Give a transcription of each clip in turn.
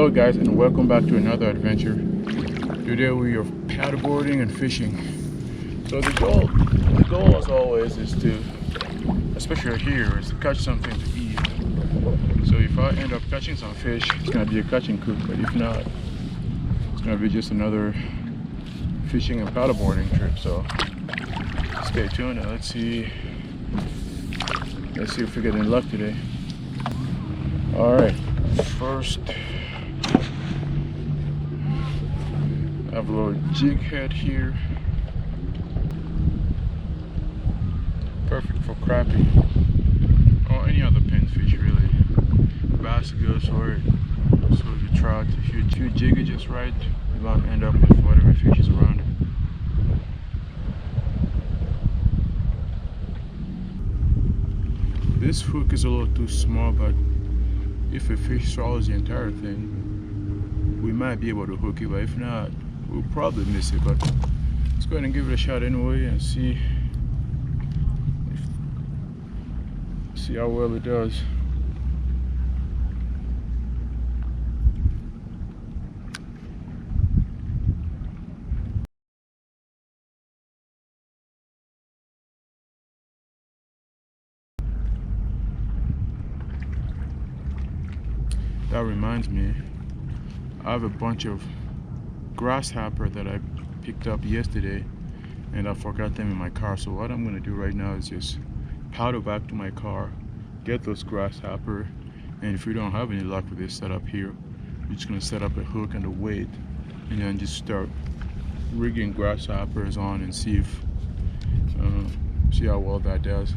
Hello guys, and welcome back to another adventure. Today we are paddleboarding and fishing. So the goal as always is to, especially here, is to catch something to eat. So if I end up catching some fish, it's gonna be a catch and cook, but if not, it's gonna be just another fishing and paddleboarding trip. So stay tuned and let's see if we get any luck today. All right, first I have a little jig head here, perfect for crappie or any other pinfish really. Bass goes for it, so the trout. If you jig it just right, you're going to end up with whatever fish is around it. This hook is a little too small, but if a fish swallows the entire thing, we might be able to hook it, but if not, we'll probably miss it. But let's go ahead and give it a shot anyway and see how well it does. That reminds me, I have a bunch of grasshopper that I picked up yesterday and I forgot them in my car. So what I'm gonna do right now is just paddle back to my car, get those grasshopper, and if we don't have any luck with this setup here, we're just gonna set up a hook and a weight and then just start rigging grasshoppers on and see how well that does.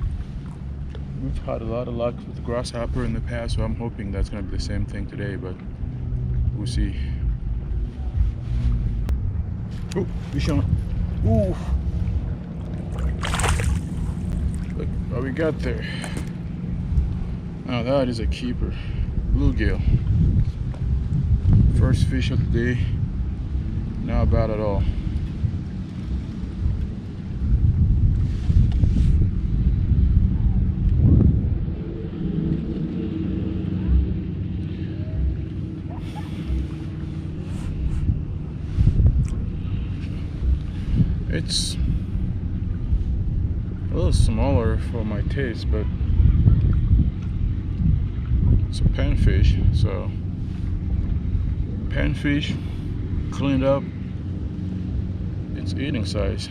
We've had a lot of luck with the grasshopper in the past, so I'm hoping that's going to be the same thing today, but we'll see. Oh, fish on. Ooh. Look what we got there. Now that is a keeper. Bluegill. First fish of the day. Not bad at all. It's a little smaller for my taste, but it's a panfish, so panfish cleaned up, it's eating size.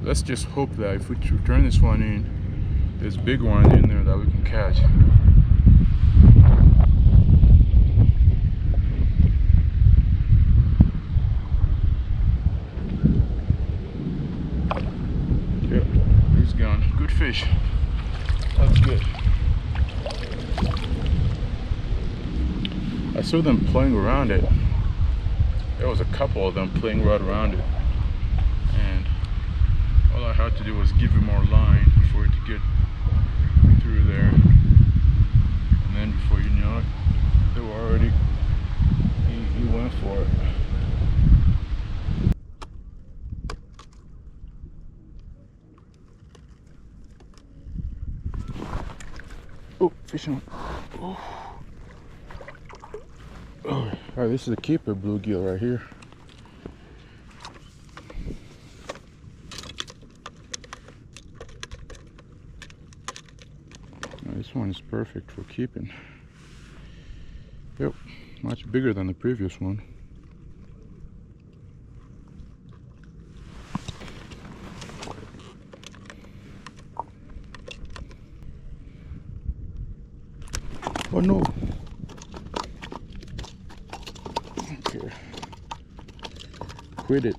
Let's just hope that if we turn this one in, there's big one in there that we can catch. Good fish. That's good. I saw them playing around it. There was a couple of them playing right around it, and all I had to do was give him more line for it to get through there, and then before you know it, they were already, he went for it. Oh, fish on. Oh. Oh, this is a keeper bluegill right here. Now, this one is perfect for keeping. Yep, much bigger than the previous one. Oh no! Okay. Quit it.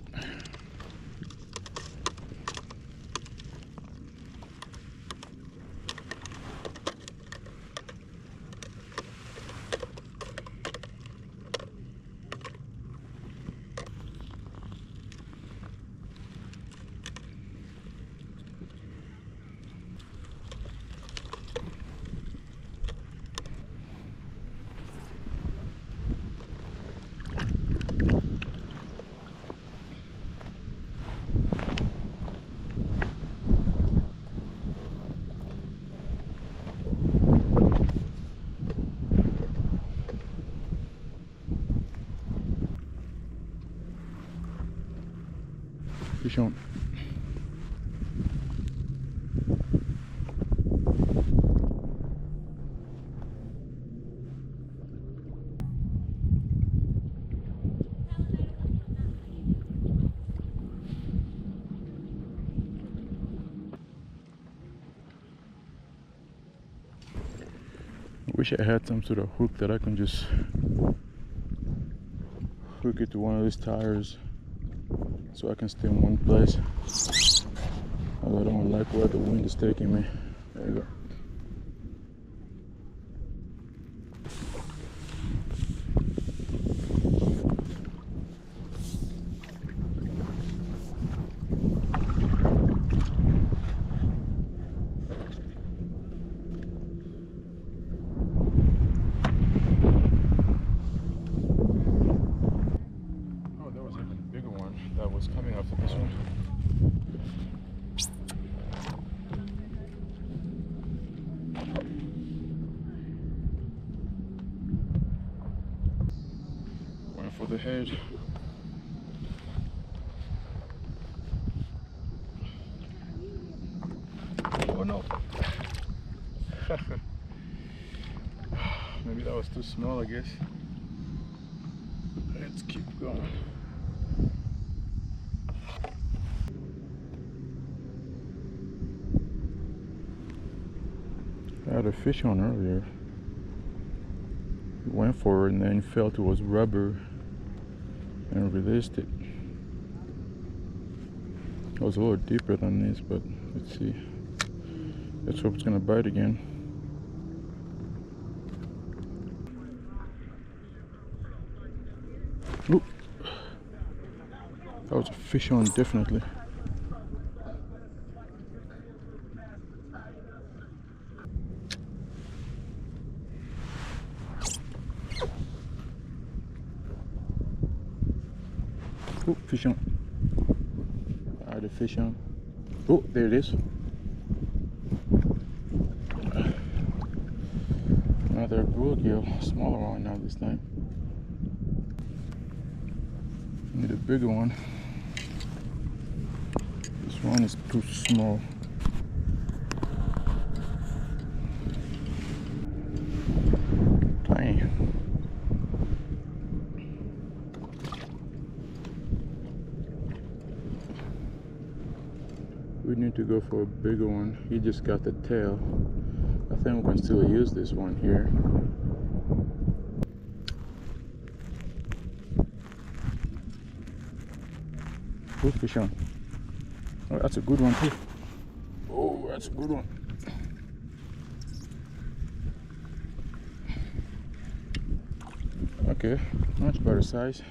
Fish on. I wish I had some sort of hook that I can just hook it to one of these tires so I can stay in one place. I don't like where the wind is taking me. There you go. That was coming after this one. Going for the head. Oh no! Maybe that was too small, I guess. Let's keep going. I had a fish on earlier. He went for it and then felt it was rubber and released it. It was a little deeper than this, but let's see. Let's hope it's gonna bite again. Oop. That was a fish on, definitely. Oh, fish on. I had a fish on. Oh, there it is. Another bluegill, smaller one now this time. Need a bigger one. This one is too small. Dang. We need to go for a bigger one. He just got the tail. I think we can still use this one here. Oh, fish on. Oh, that's a good one too. Oh, that's a good one. Okay, much better size.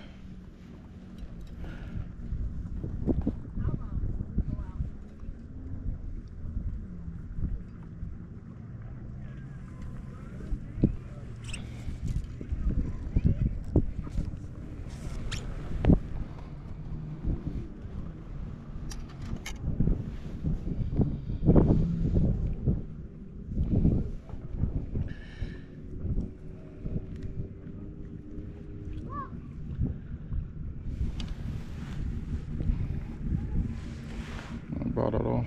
Not bad at all.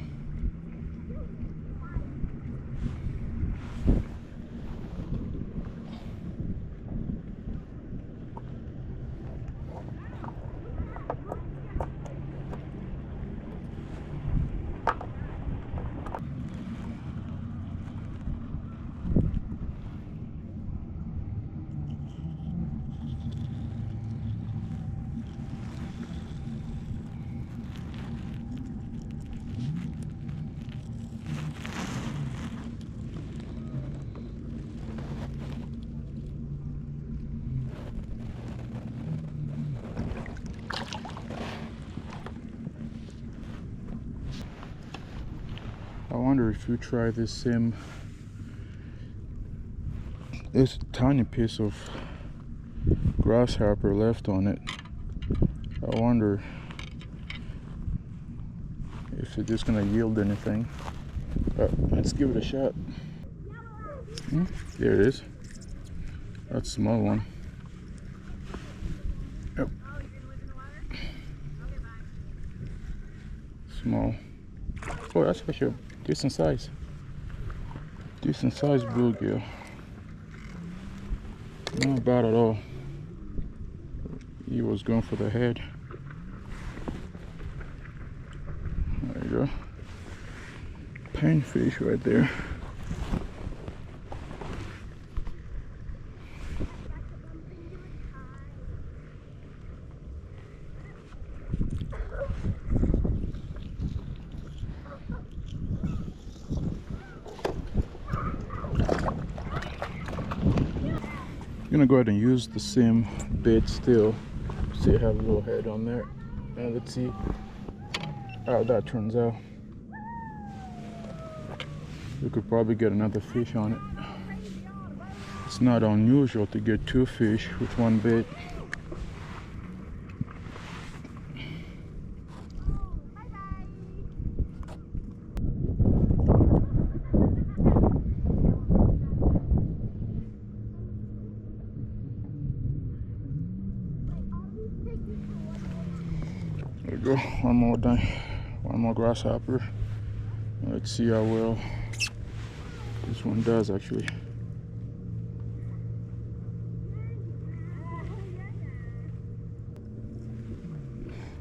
I wonder if you try this same. There's a tiny piece of grasshopper left on it. I wonder if it's just gonna yield anything. But let's give it a shot. There it is. That's a small one. Yep. small. Oh, that's actually a decent size. Decent size bluegill. Not bad at all. He was going for the head. There you go. Panfish right there. I'm gonna go ahead and use the same bait still. See, I have a little head on there, and let's see how that turns out. We could probably get another fish on it. It's not unusual to get 2 fish with 1 bait. There we go, one more done, one more grasshopper. Let's see how well this one does actually.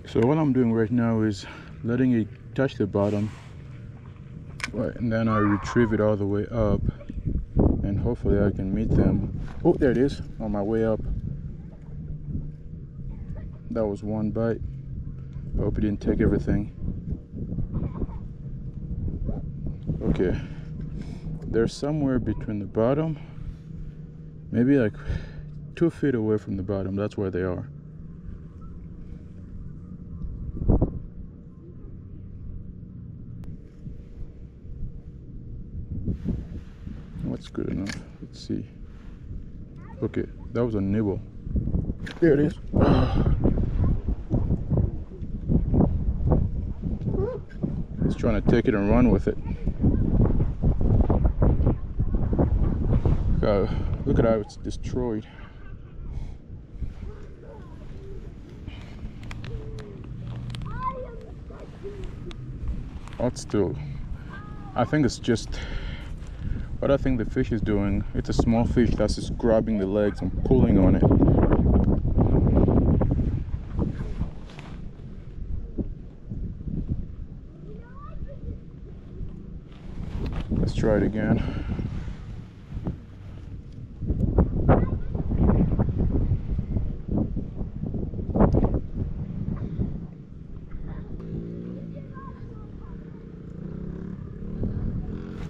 So what I'm doing right now is letting it touch the bottom, right, and then I retrieve it all the way up, and hopefully I can meet them. Oh, there it is, on my way up. That was 1 bite. I hope it didn't take everything. Okay, they're somewhere between the bottom, maybe like 2 feet away from the bottom. That's where they are. What's good enough? Let's see. Okay, that was a nibble. There it is. He's trying to take it and run with it. Look at how it's destroyed. But still, I think it's just what I think the fish is doing. It's a small fish that's just grabbing the legs and pulling on it. Let's try it again.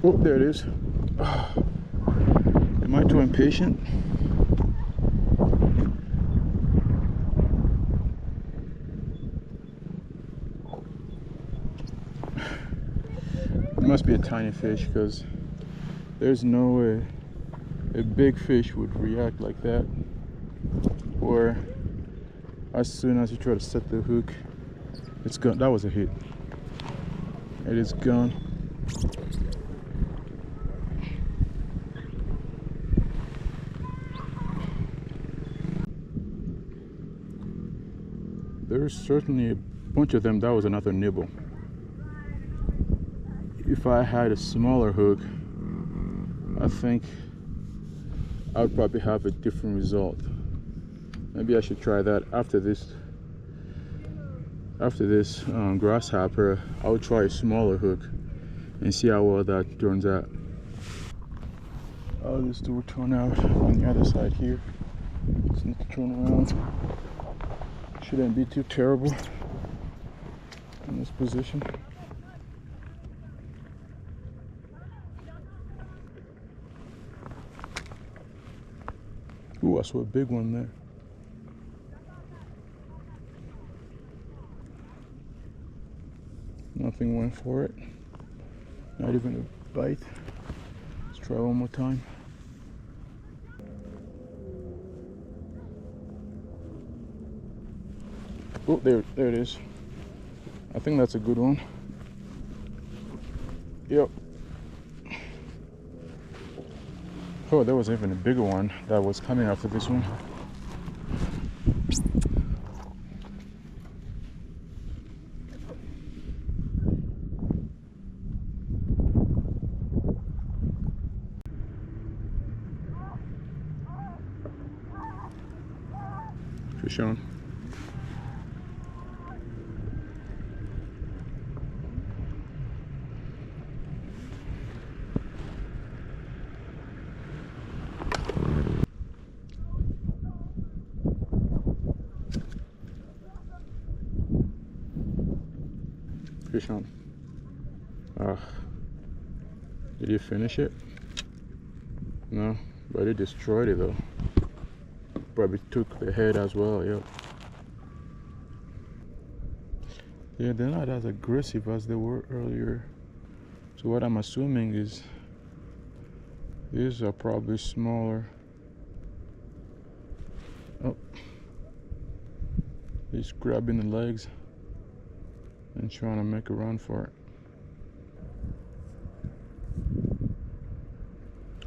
Oh, there it is. Am I too impatient? It must be a tiny fish, because there's no way a big fish would react like that. Or as soon as you try to set the hook, it's gone. That was a hit. It is gone. There's certainly a bunch of them. That was another nibble. If I had a smaller hook, I think I would probably have a different result. Maybe I should try that after this. After this grasshopper, I'll try a smaller hook and see how well that turns out. I'll just do a turn out on the other side here. Just need to turn around. Shouldn't be too terrible in this position. Ooh, I saw a big one there. Nothing went for it. Not even a bite. Let's try one more time. Oh, there it is. I think that's a good one. Yep. Oh, there was even a bigger one that was coming after this one. Fish on. Fish on. Did you finish it? No, but it destroyed it though. Probably took the head as well. Yep. Yeah, they're not as aggressive as they were earlier. So what I'm assuming is these are probably smaller. Oh, he's grabbing the legs and trying to make a run for it.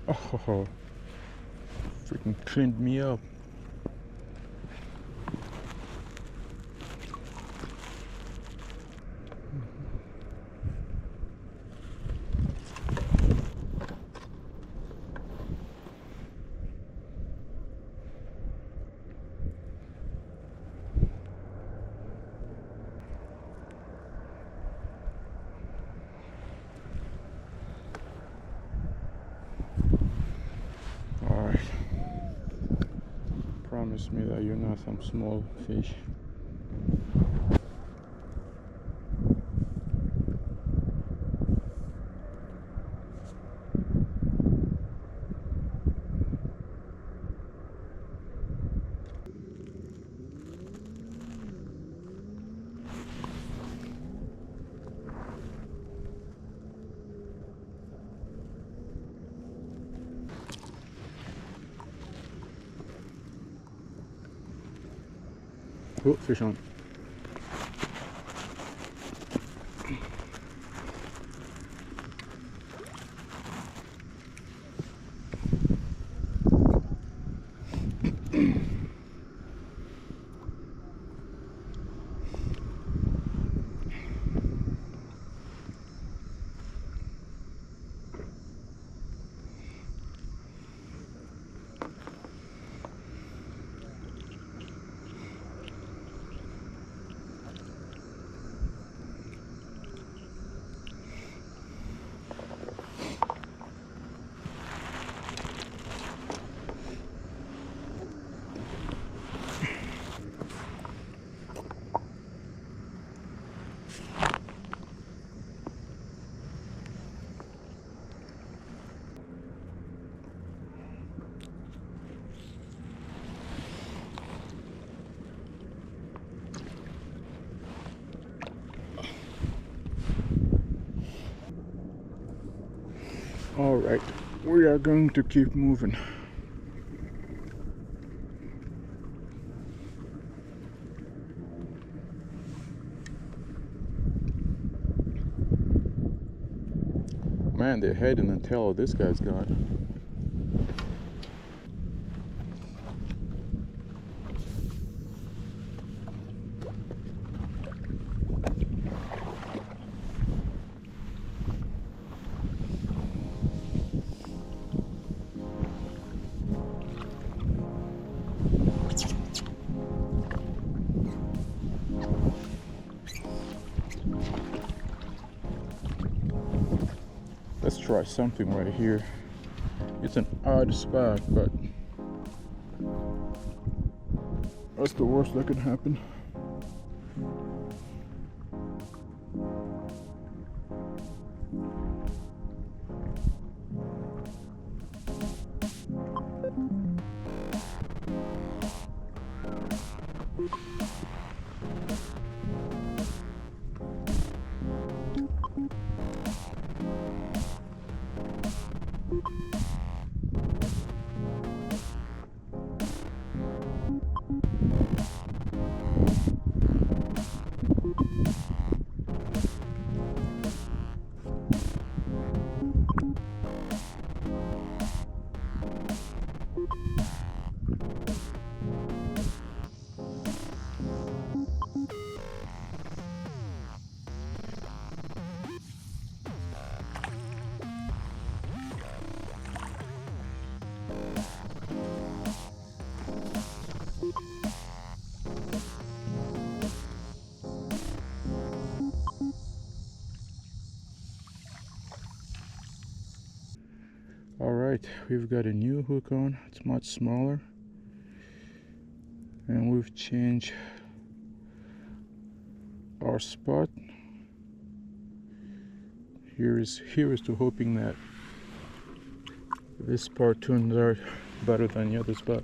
Oh, freaking cleaned me up. Alright. Promise me that you're not some small fish. Oh, fish on. All right, we are going to keep moving. Man, the head and the tail of this guy's got. Let's try something right here. It's an odd spot, but that's the worst that could happen. Alright, we've got a new hook on. It's much smaller, and we've changed our spot. Here is to hoping that this spot turns out better than the other spot.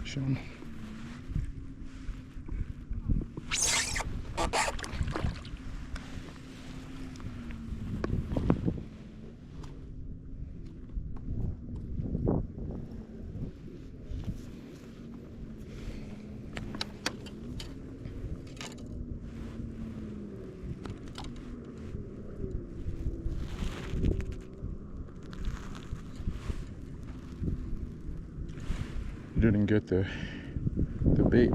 Sean. Didn't get the bait.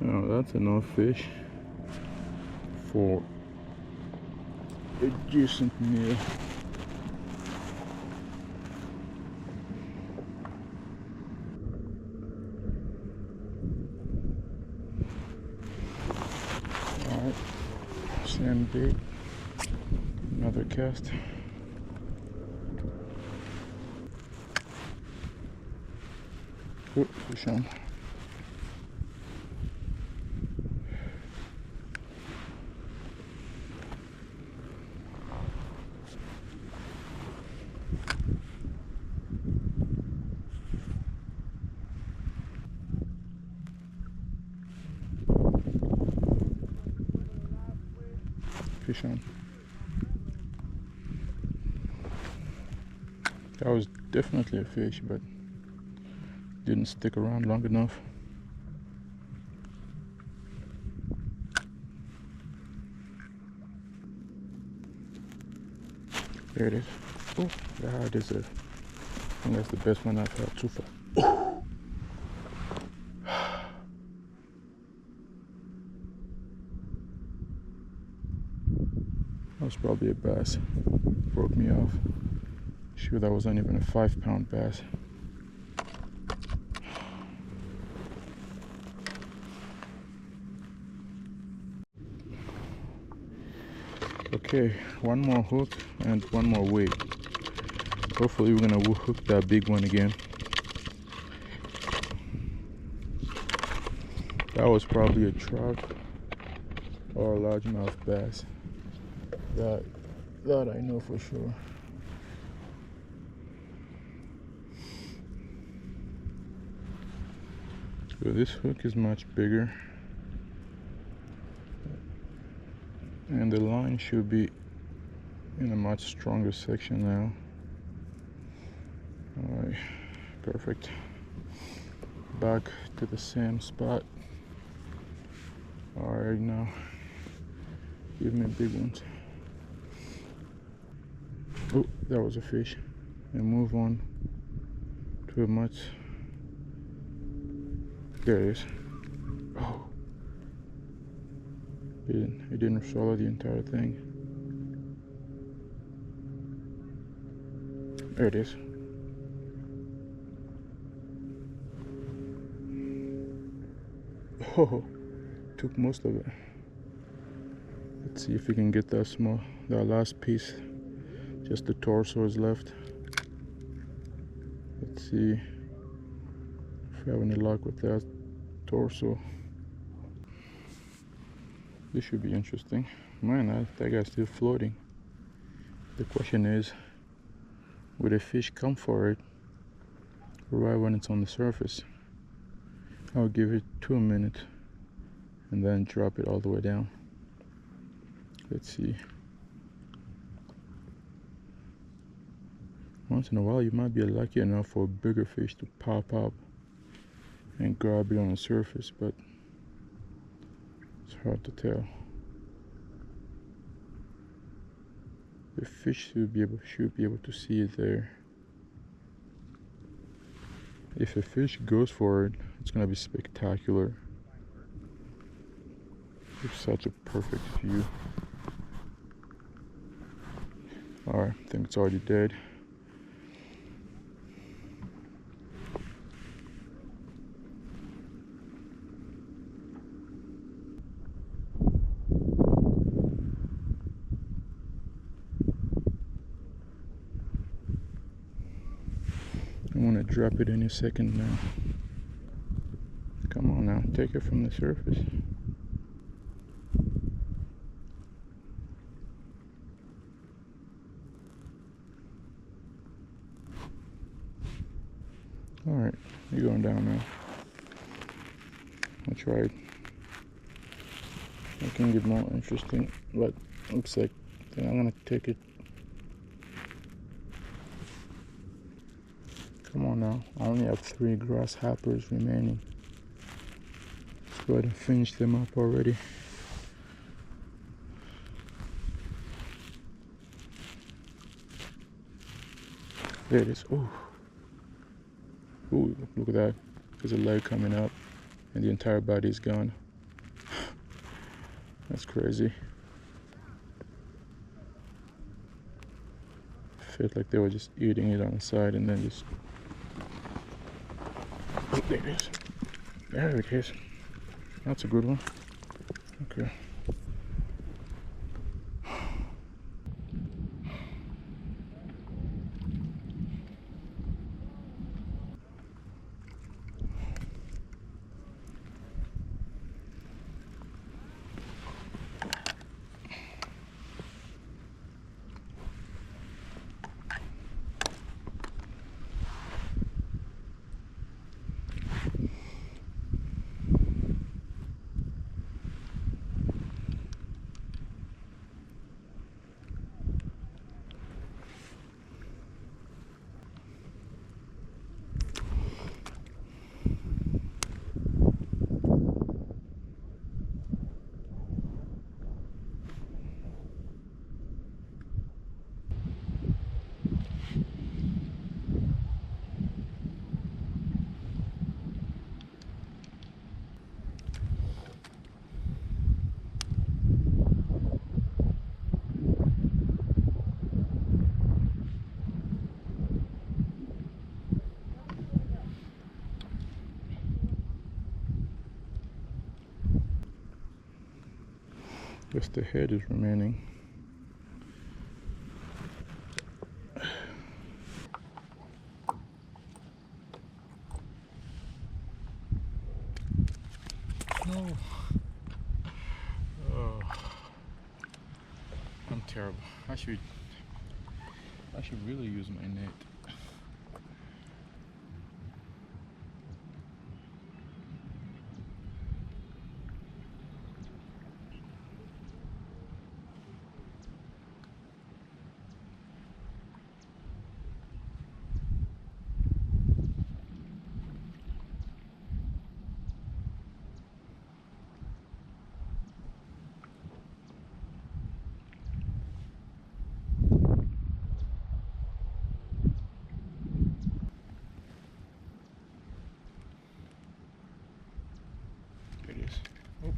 Oh, that's enough fish for a decent meal. Alright, sand bait, another cast. Oh, fish on. Fish on. That was definitely a fish, but didn't stick around long enough. There it is. Oh, that is I think that's the best one I've had so far. Oh. That was probably a bass. Broke me off. Sure, that wasn't even a 5-pound bass. Okay, one more hook and one more weight. Hopefully we're gonna hook that big one again. That was probably a trout or a largemouth bass. That I know for sure. So this hook is much bigger, and the line should be in a much stronger section now. Alright, perfect. Back to the same spot. Alright, now give me big ones. Oh, that was a fish. And move on to a much. There it is. Oh, it didn't swallow the entire thing. There it is. Oh, took most of it. Let's see if we can get that small, that last piece. Just the torso is left. Let's see if we have any luck with that torso. This should be interesting. Man, that guy's still floating. The question is, will the fish come for it right when it's on the surface? I'll give it 2 minutes and then drop it all the way down. Let's see. Once in a while you might be lucky enough for a bigger fish to pop up and grab it on the surface, but it's hard to tell. The fish should be able to see it there. If a fish goes for it, it's gonna be spectacular. It's such a perfect view. Alright, I think it's already dead. I'm gonna drop it any second now. Come on now, take it from the surface. Alright, you're going down now. I'll try it. Making it more interesting, but looks like I'm gonna take it. Come on now, I only have 3 grasshoppers remaining. Let's go ahead and finish them up already. There it is. Oh, ooh, look at that. There's a leg coming up and the entire body is gone. That's crazy. Felt like they were just eating it on the side and then just... Oh, there it is. There it is. That's a good one. Okay. Just the head is remaining. No. Oh, I'm terrible. I should really use my net. There it is. Oh.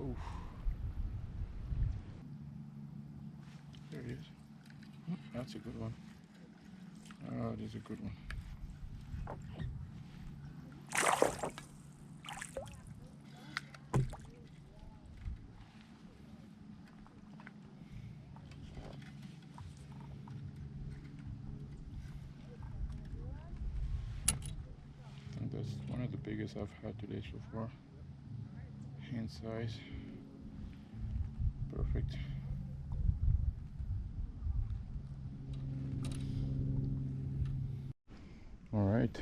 Oh. There it is. Oh, that's a good one. Oh, it is a good one. And that's one of the biggest I've had today so far. Hand size. perfect. All right,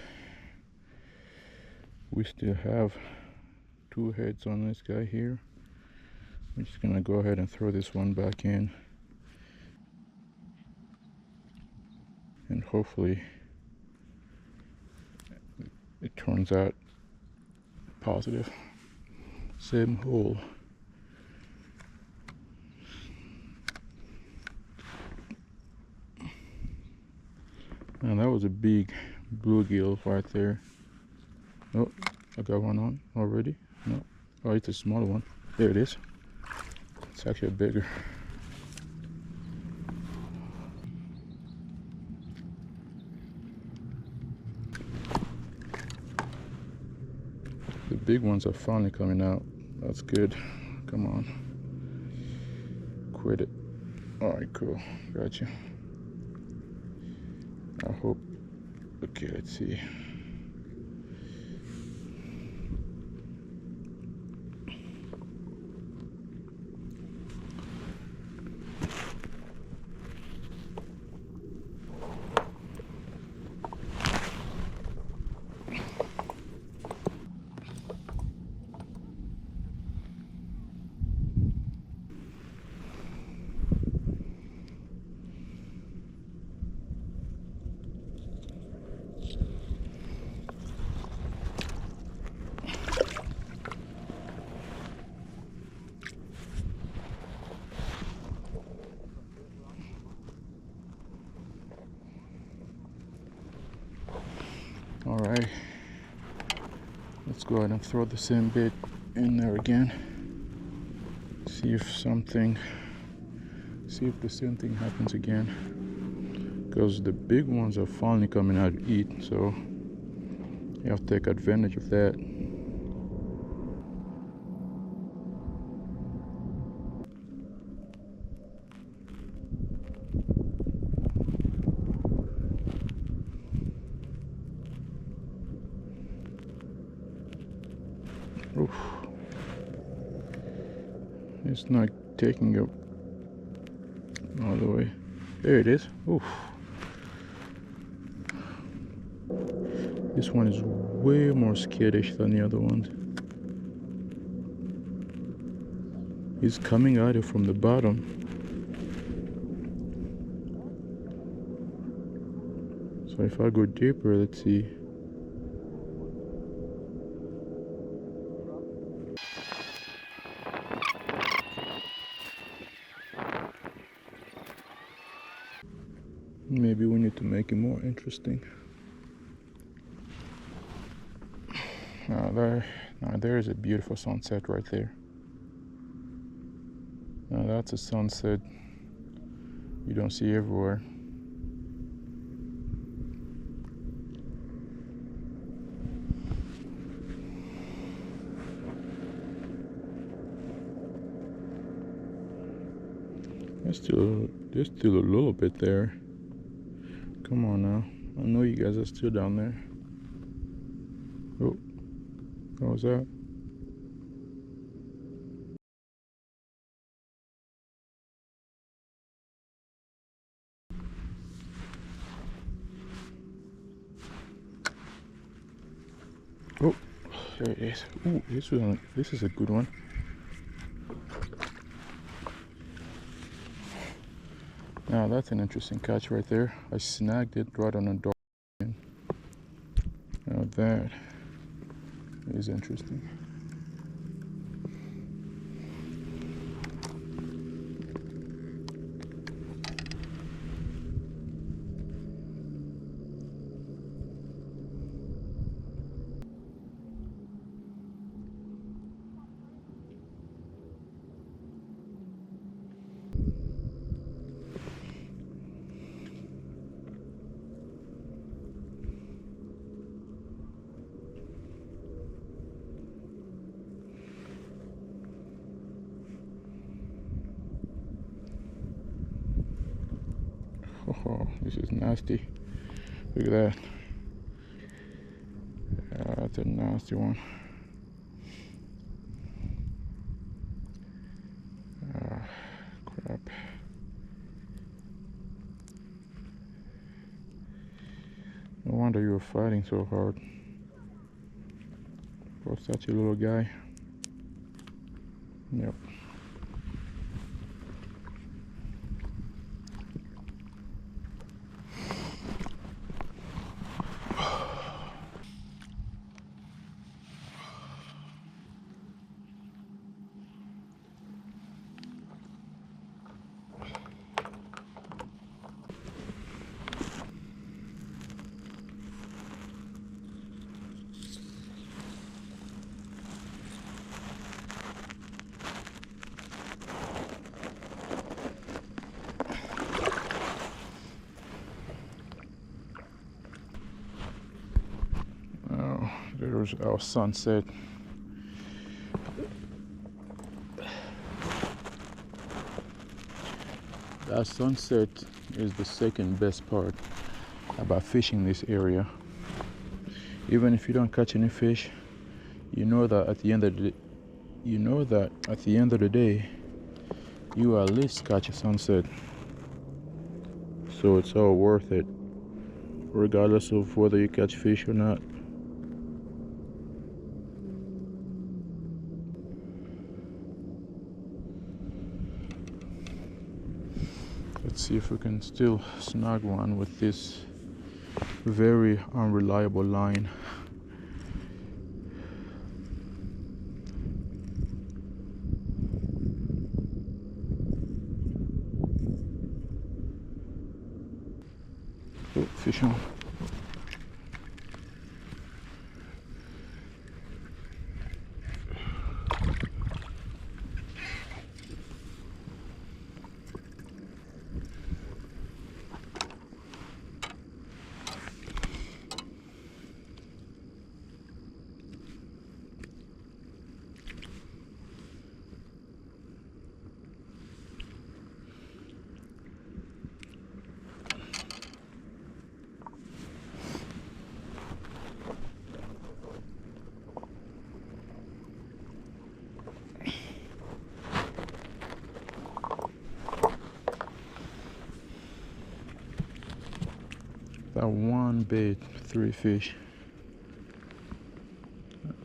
we still have 2 heads on this guy here. I'm just gonna go ahead and throw this one back in, and hopefully it turns out positive. Same hole. And that was a big bluegill right there. Oh, I got one on already. No, oh, it's a smaller one. There it is. It's actually bigger. The big ones are finally coming out. That's good. Come on. Quit it. Alright, cool. Gotcha. I hope. Okay, let's see. Alright, let's go ahead and throw the same bait in there again. See if the same thing happens again. Because the big ones are finally coming out to eat, so you have to take advantage of that. Oof. It's not taking up all the way. There it is. Oof. This one is way more skittish than the other ones. He's coming at it from the bottom. So if I go deeper, let's see. Maybe we need to make it more interesting. There is a beautiful sunset right there. Now that's a sunset you don't see everywhere. There's still a little bit there. Come on now. I know you guys are still down there. Oh, what was that? Oh, there it is. Ooh, this is a good one. Now that's an interesting catch right there. I snagged it right on a dog. Now that is interesting. Oh, this is nasty. Look at that. That's a nasty one. wonder you were fighting so hard for such a little guy. Yep. Oh, there's our sunset. That sunset is the second best part about fishing this area. Even if you don't catch any fish, you know that at the end of the day, you will at least catch a sunset. So it's all worth it, regardless of whether you catch fish or not. Let's see if we can still snag one with this very unreliable line. Oh, fish on. That one bait, 3 fish.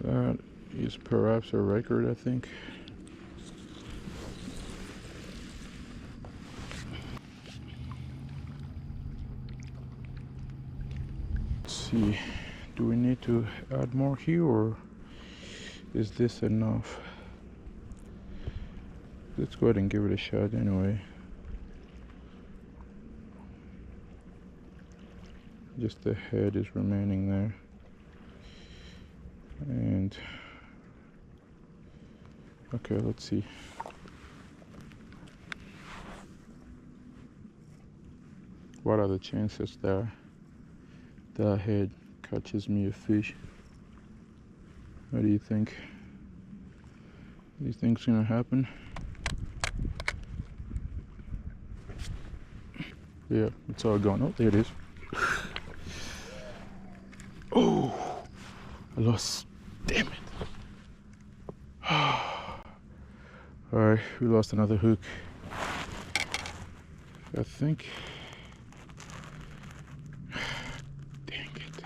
That is perhaps a record, I think. Let's see, do we need to add more here, or is this enough? Let's go ahead and give it a shot anyway. Just the head is remaining there, and okay, let's see. What are the chances that that head catches me a fish? What do you think? Do you think it's gonna happen? Yeah, it's all gone. Oh, there it is. Oh, I lost. Damn it. Alright, we lost another hook. I think. Dang it.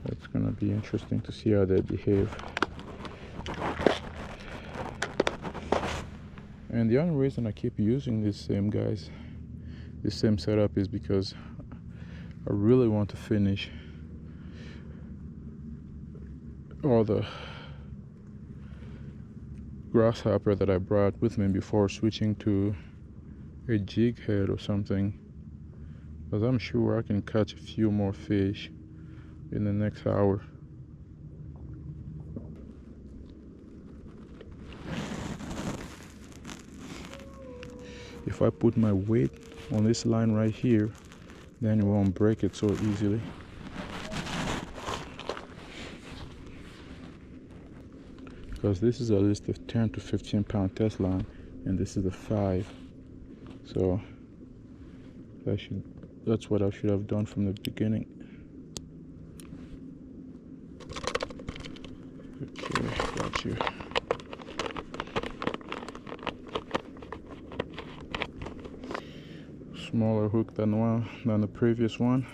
That's gonna be interesting to see how they behave. And the only reason I keep using this same setup is because I really want to finish all the grasshopper that I brought with me before switching to a jig head or something, because I'm sure I can catch a few more fish in the next hour. If I put my weight on this line right here, then it won't break it so easily. Because this is a list of 10 to 15 pound test line, and this is a 5. So that's what I should have done from the beginning. Okay, got you. smaller hook than the previous one,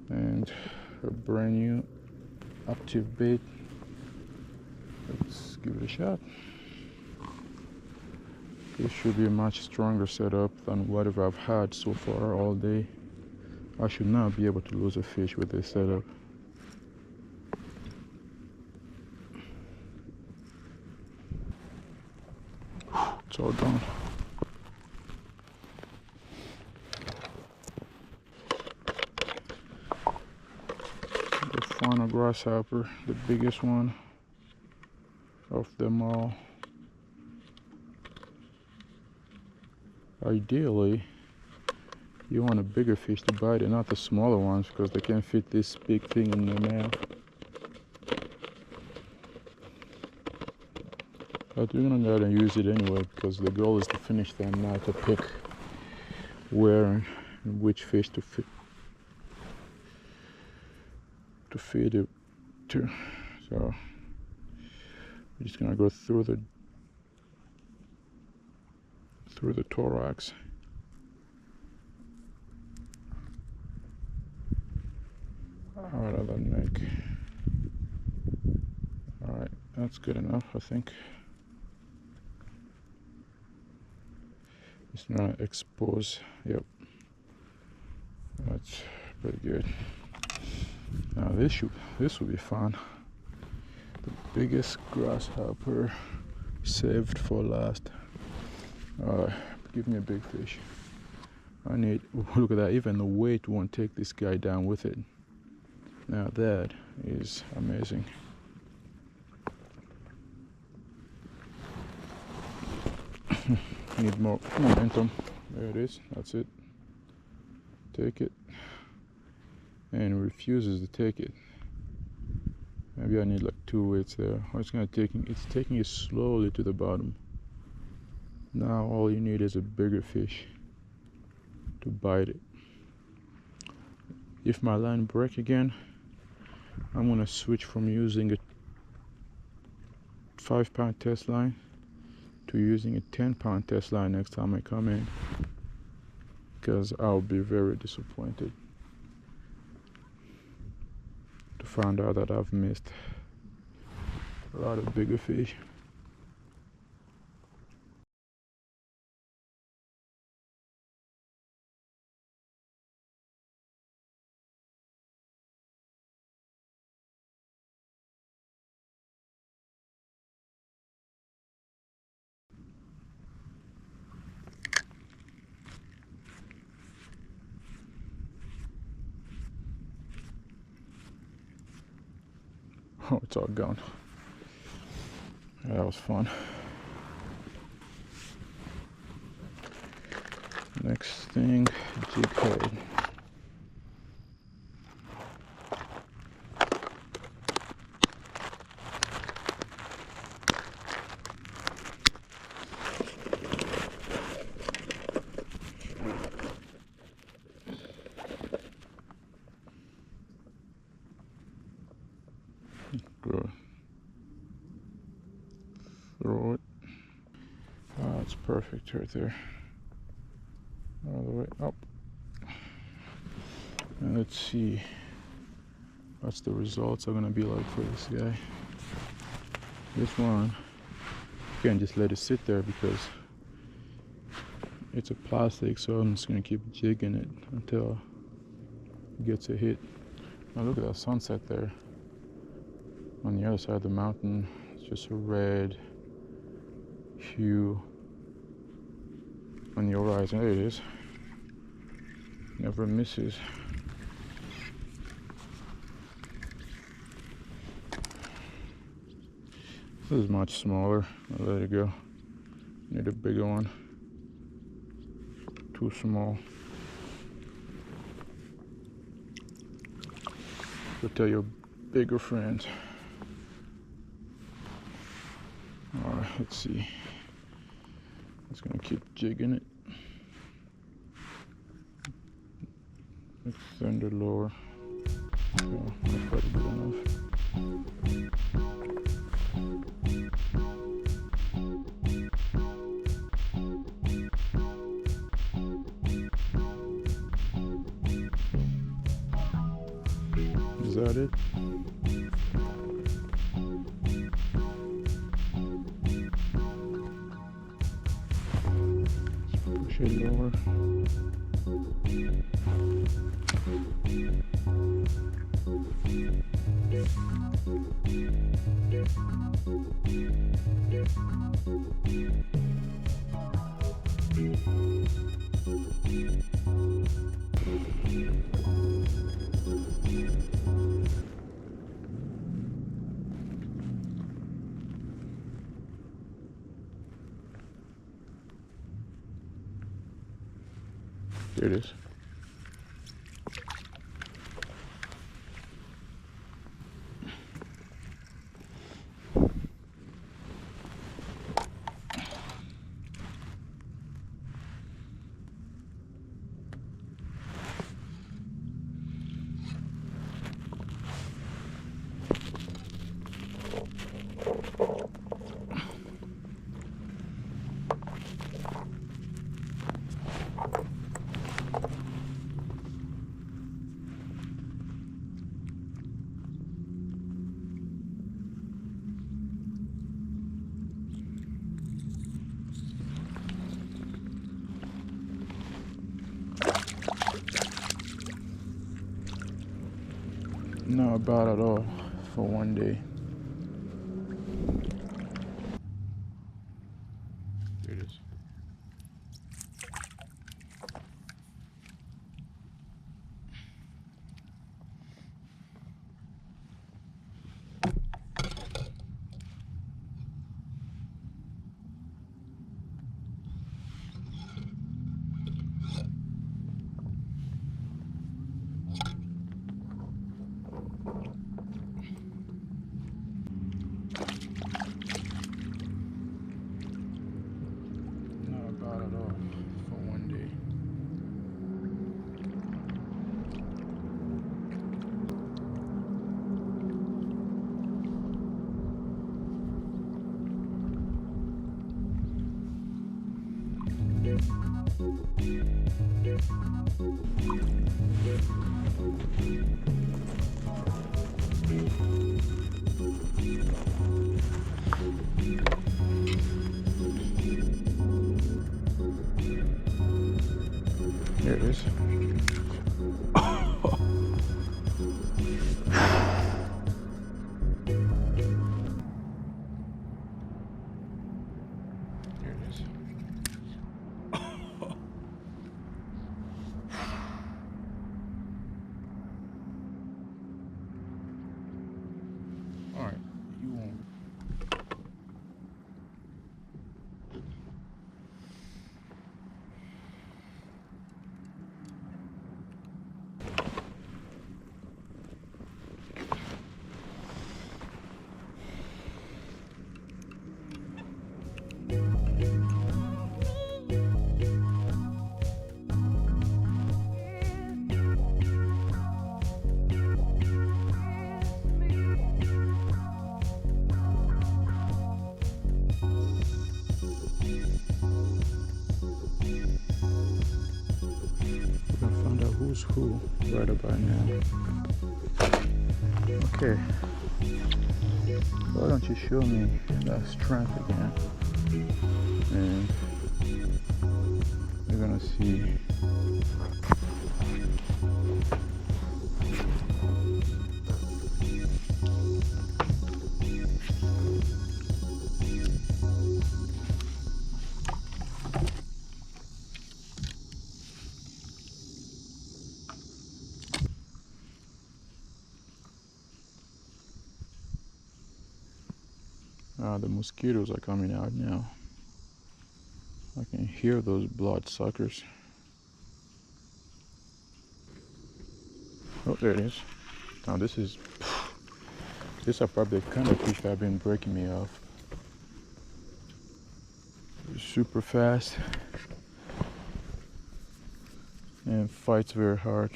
and a brand new active bait. Let's give it a shot. This should be a much stronger setup than whatever I've had so far all day. I should not be able to lose a fish with this setup. It's all gone. The final grasshopper, the biggest one of them all. Ideally, you want a bigger fish to bite it, not the smaller ones, because they can't fit this big thing in their mouth. But we're gonna go ahead and use it anyway, because the goal is to finish them, not to pick where and which fish to feed it to. So we're just gonna go through the thorax. Out of the neck. Alright, that's good enough, I think. Just gonna expose. Yep, that's pretty good. Now this will be fun. The biggest grasshopper saved for last. Give me a big fish. I need, look at that, even the weight won't take this guy down with it. Now that is amazing. Need more momentum. There it is, that's it. Take it. And refuses to take it. Maybe I need like 2 weights there. It's taking it slowly to the bottom. Now all you need is a bigger fish to bite it. If my line breaks again, I'm gonna switch from using a 5-pound test line to using a 10-pound test line next time I come in, because I'll be very disappointed to find out that I've missed a lot of bigger fish. Oh, it's all gone. That was fun. Next thing, jig head. Good. Throw it. Oh, it's perfect right there. All the way up. And let's see what the results are gonna be like for this guy. This one, you can't just let it sit there because it's a plastic, so I'm just gonna keep jigging it until it gets a hit. Now look at that sunset there. On the other side of the mountain, it's just a red hue on the horizon. There it is. Never misses. This is much smaller. I'll let it go. Need a bigger one. Too small. Go tell your bigger friends. Alright, let's see. Just gonna keep jigging it. Extend it lower. So that's probably good enough. Is that it? Push it lower. There it is. Not bad at all for one day. There it is. There it is. Alright, you won't. Who's who right about now. Okay, why don't you show me that strength again, and we're gonna see. The mosquitoes are coming out now. I can hear those blood suckers. Oh, there it is. Now these are probably the kind of fish that have been breaking me off. They're super fast and fights very hard.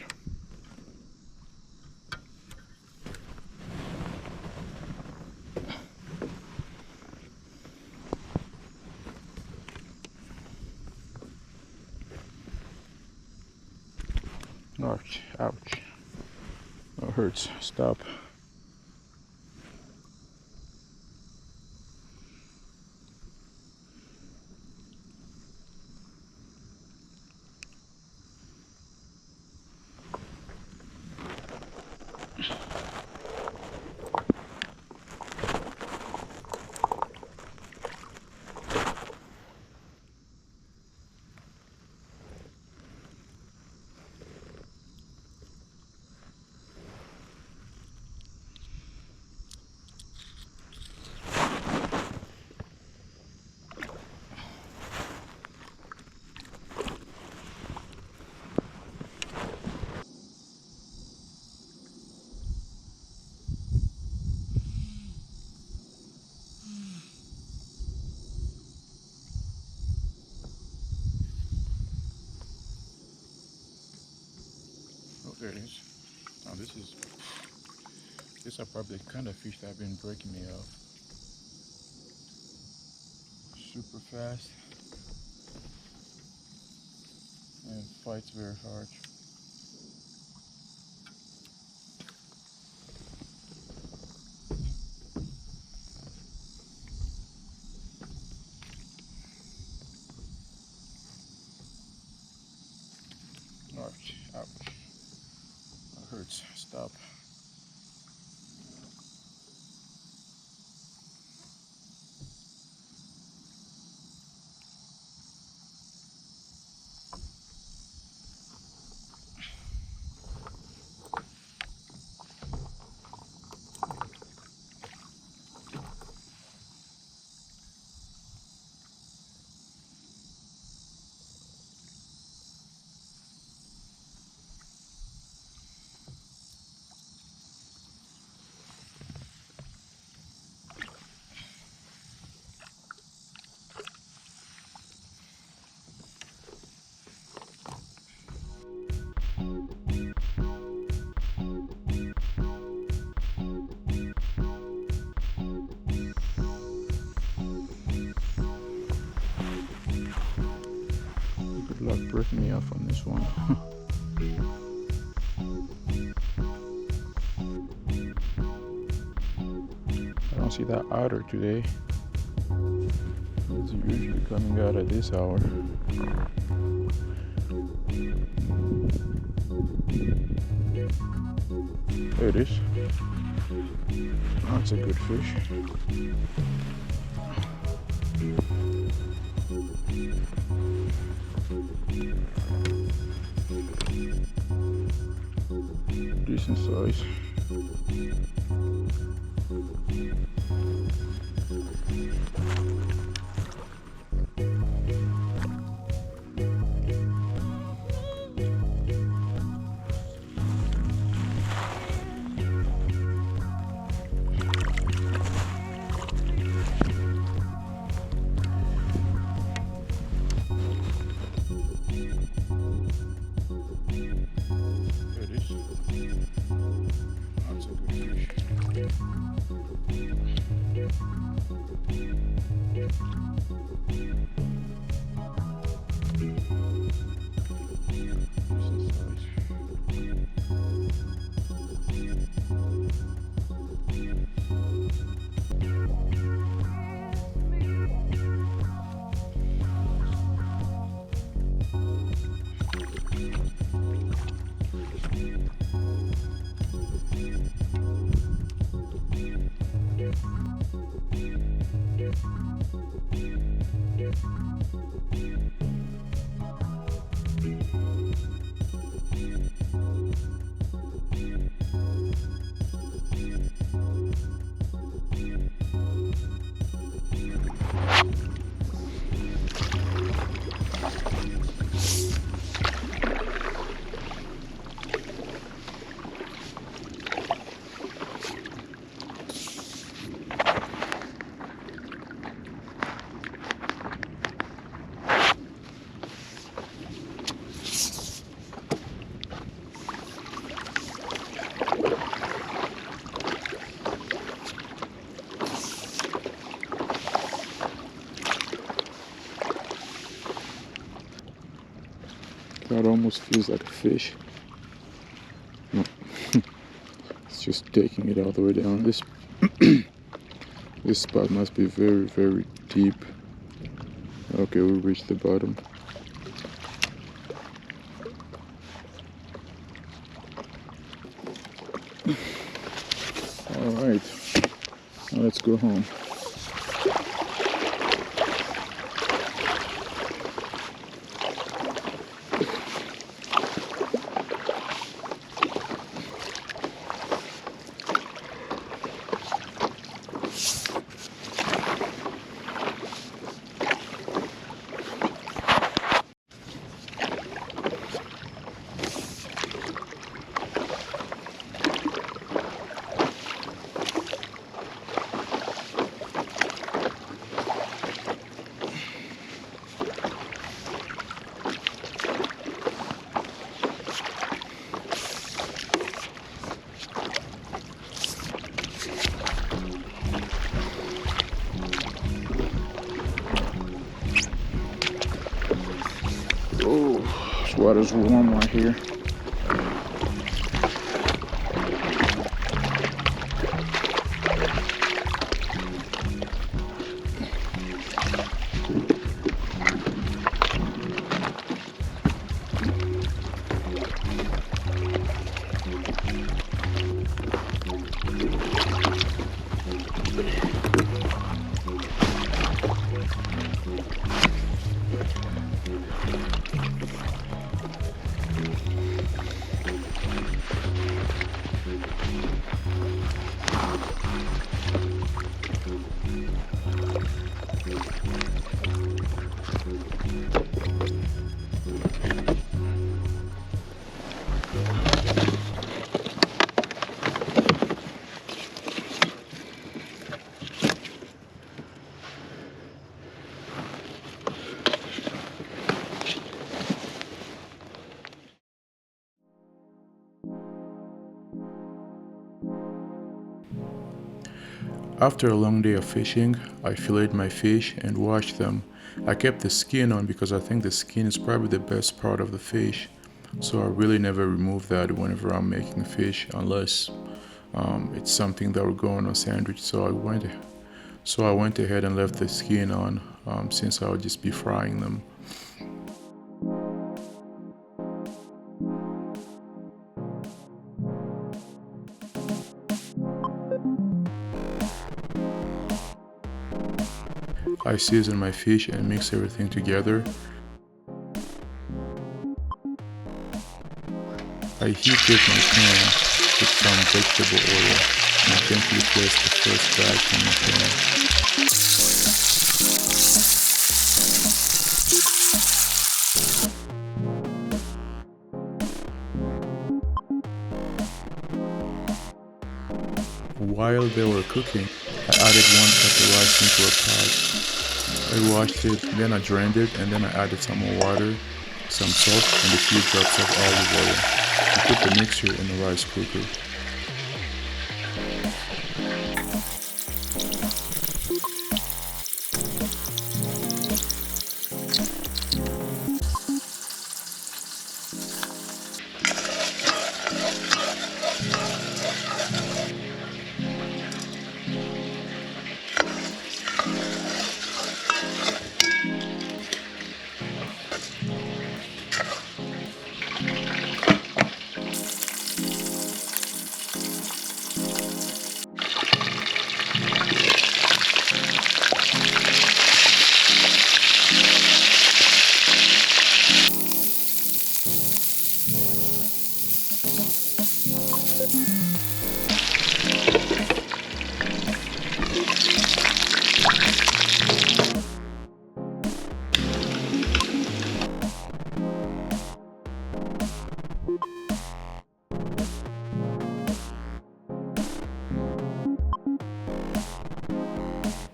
Ouch, ouch. That hurts. Stop. Oh, there it is. Now these are probably the kind of fish that have been breaking me off. Super fast and fights very hard. Ouch, ouch. That hurts. Stop. Good luck breaking me off on this one. I don't see that otter today. It's usually coming out at this hour. There it is. That's a good fish. Decent size. That almost feels like a fish. No. Just taking it all the way down. This this spot must be very, very deep. Okay, we reached the bottom. All right, now let's go home. Oh, this water's warm right here. After a long day of fishing, I filleted my fish and washed them. I kept the skin on because I think the skin is probably the best part of the fish. So I really never remove that whenever I'm making fish, unless it's something that will go on a sandwich. So I went ahead and left the skin on, since I would just be frying them. I season my fish and mix everything together. I heated my pan with some vegetable oil and gently placed the first batch in the pan. While they were cooking, I added 1 cup of rice into a pot. I washed it, then I drained it, and then I added some more water, some salt, and a few drops of olive oil. I put the mixture in the rice cooker.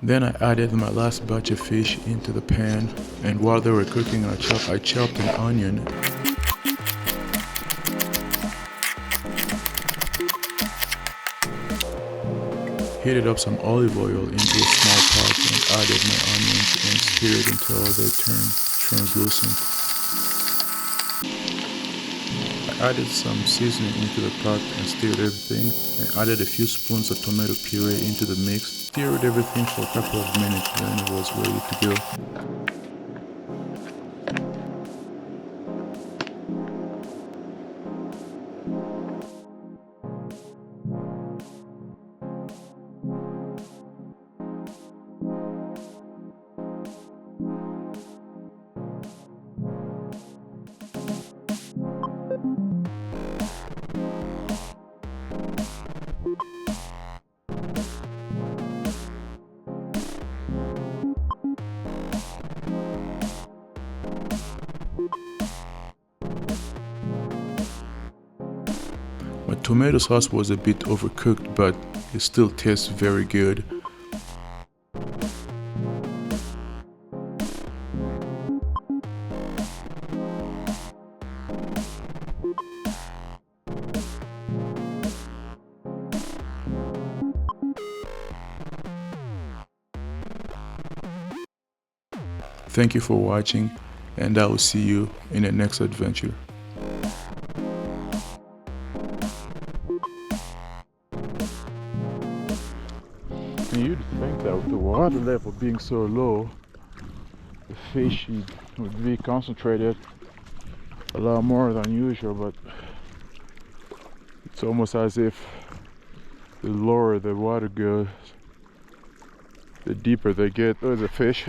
Then I added my last batch of fish into the pan, and while they were cooking, I chopped an onion. Heated up some olive oil into a small pot and added my onions and stirred until they turned translucent. I added some seasoning into the pot and stirred everything, and added a few spoons of tomato puree into the mix. Stirred everything for a couple of minutes, then it was ready to go. My tomato sauce was a bit overcooked, but it still tastes very good. Thank you for watching, and I will see you in the next adventure. You'd think that with the water level being so low, the fish would be concentrated a lot more than usual, but it's almost as if the lower the water goes, the deeper they get. There's a fish.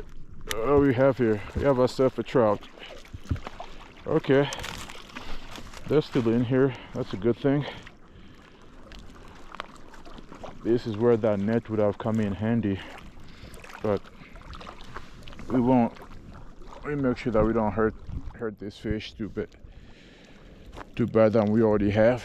Oh, we have here? We have ourselves a trout. Okay, they're still in here. That's a good thing. This is where that net would have come in handy, but we won't. We make sure that we don't hurt this fish too bad than we already have.